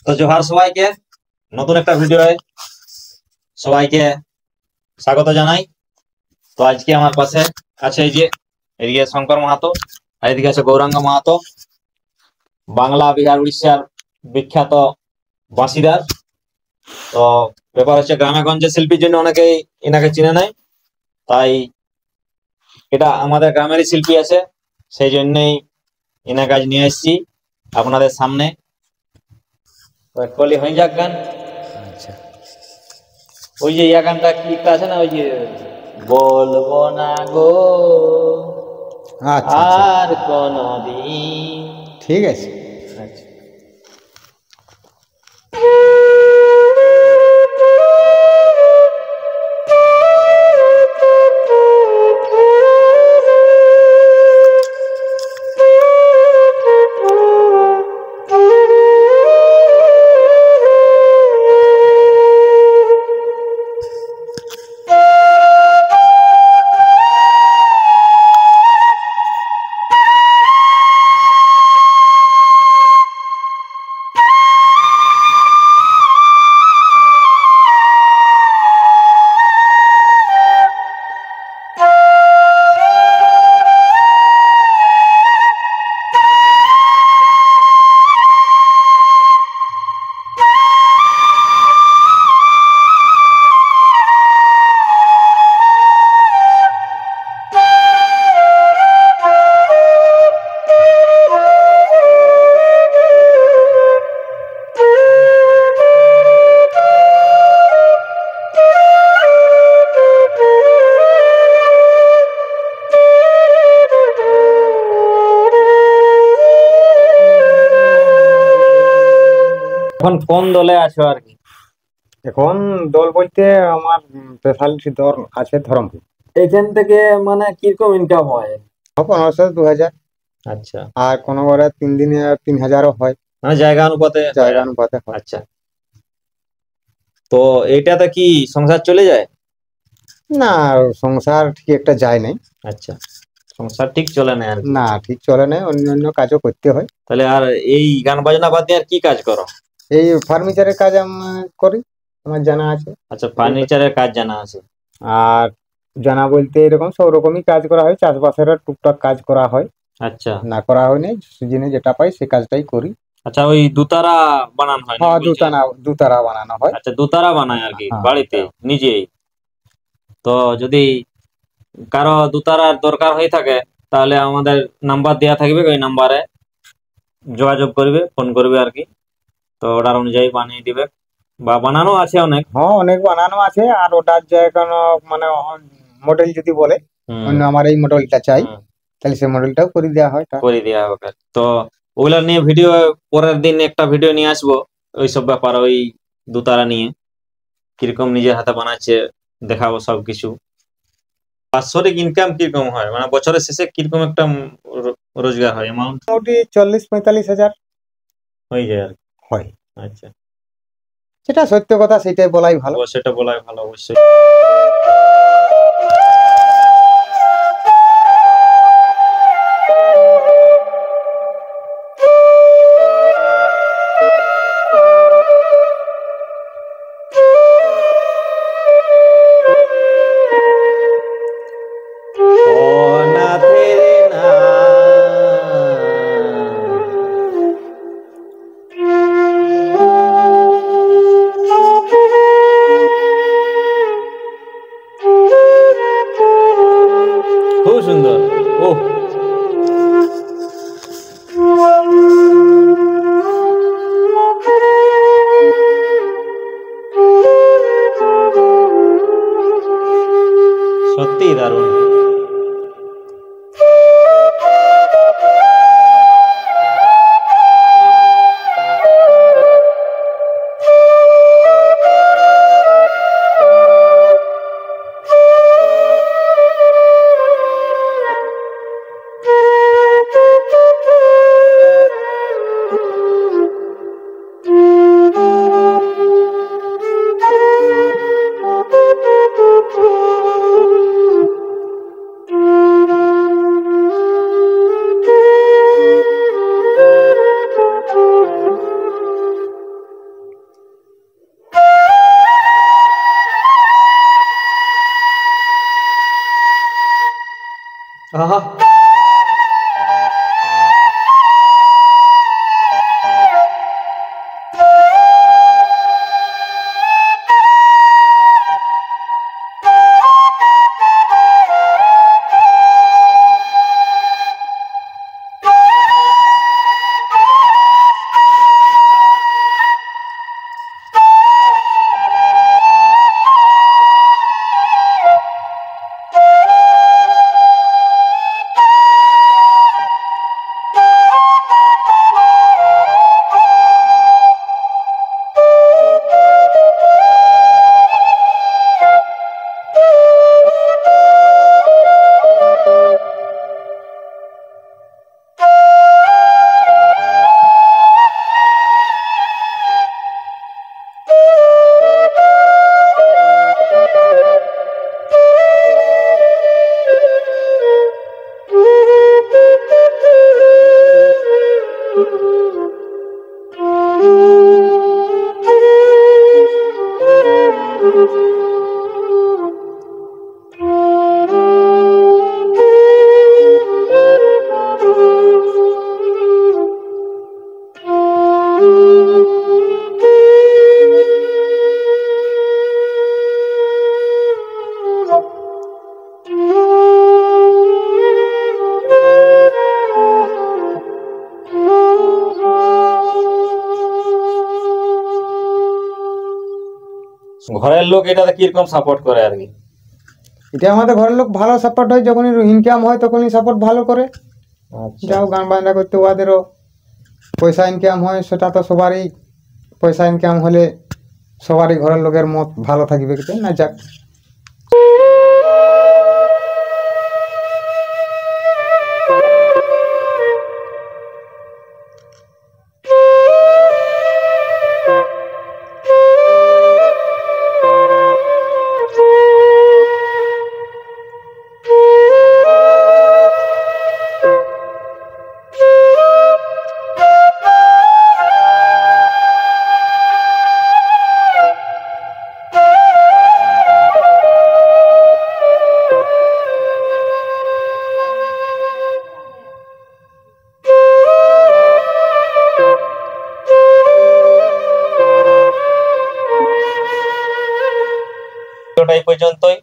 তো জোহার সবাইকে, নতুন একটা ভিডিওে সবাইকে স্বাগত জানাই। তো আজকে আমার পাশে আছে এই যে এদিকে শঙ্কর মাহাতো, আর এদিকে আছে গৌরাঙ্গ মাহাতো, বাংলা বিহার উড়িষ্যার বিখ্যাত বাঁশিদার। তো ব্যাপার হচ্ছে গ্রামে গঞ্জে শিল্পীর জন্য অনেকেই এনাকে চিনে নেয়, তাই এটা আমাদের গ্রামেরই শিল্পী আছে, সেই জন্যই এনাকে আজ নিয়ে এসেছি আপনাদের সামনে। কলি হয়ে যাক গান। আচ্ছা, ওই যে ইয়া গানটা কি একটা আছে না, ওই যে বলবো না গো আচ্ছা, আর কোনদিন। ঠিক আছে। আচ্ছা, এখন কোন দলে আছো আর কি? এখন দল বলতে আমার স্পেশালিটি দল আছে ধরমপুর। এখান থেকে মানে কিরকম ইনকাম হয়? 1500-2000, আচ্ছা, আর কোনো ঘরে 3 দিনে 3000ও হয়, মানে জায়গা অনুপাতে জায়গা অনুপাতে হয়। আচ্ছা, তো এইটাতে কি সংসার চলে যায়? না, সংসার ঠিক একটা যায় নাই। আচ্ছা, সংসার ঠিক চলে না আর কি। না, ঠিক চলে নাই, অন্য কাজও করতে হয়। তাহলে আর এই গান বাজনা বাদ দিয়ে আর কি কাজ করো? এই ফার্নিচারের কাজ আমি করি, আমার জানা আছে। আচ্ছা, ফার্নিচারের কাজ জানা আছে। আর জানা বলতে এরকম সব রকমই কাজ করা হয়, চাষবাসের টুকটাক কাজ করা হয়, আচ্ছা না করা হয় নাই। সিজনে যেটা পাই সে কাজটাই করি। আচ্ছা, ওই দুতারা বানানো হয় না হ্যাঁ, বলছিলে? দুতারা বানানো হয়। আচ্ছা, দুতারা বানায় আর কি হ্যাঁ, বাড়িতে নিজেই। তো যদি কারো দুতারার দরকার হয়ে থাকে তাহলে আমাদের নাম্বার দেওয়া থাকবে, ওই নাম্বারে যোগাযোগ করবে, ফোন করবে আর কি। তো অর্ডার অনুযায়ী বানিয়ে দিবে, বা বানানো আছে অনেক। হ্যাঁ, অনেক বানানো আছে। আর ওটার যে কোনো মানে মডেল যদি বলে অন্য আমার এই মডেলটা চাই, তাহলে সেই মডেলটাও করে দেওয়া হয়। করে দেওয়া হবে। তো ওগুলা নিয়ে ভিডিও পরের দিন একটা ভিডিও নিয়ে আসবো, ওইসব ব্যাপার, ওই দুতারা নিয়ে কিরকম নিজের হাতে বানাচ্ছে দেখাবো সবকিছু। বাৎসরিক ইনকাম কিরকম হয়, মানে বছরের শেষে কিরকম একটা রোজগার হয়, অ্যামাউন্ট মোটামুটি 40-45 হাজার হয়ে যায় আর কি? হয়। আচ্ছা, সেটা সত্য কথা, সেটাই বলাই ভালো। সেটা বলাই ভালো অবশ্যই। খুব সুন্দর। ও, সত্যি দারুণ। ঘরের লোক এটাতে কিরকম সাপোর্ট করে আর কি? এটা আমাদের ঘরের লোক ভালো সাপোর্ট হয়, যখনই ইনকাম হয় তখনই সাপোর্ট ভালো করে। আচ্ছা যাও গান বাজনা করতে ওদেরও পয়সা ইনকাম হয়, সেটা তো সবারই পয়সা ইনকাম হলে সবারই ঘরের লোকের মত ভালো থাকবে, কি না যাক। ভিডিওটা এই পর্যন্তই।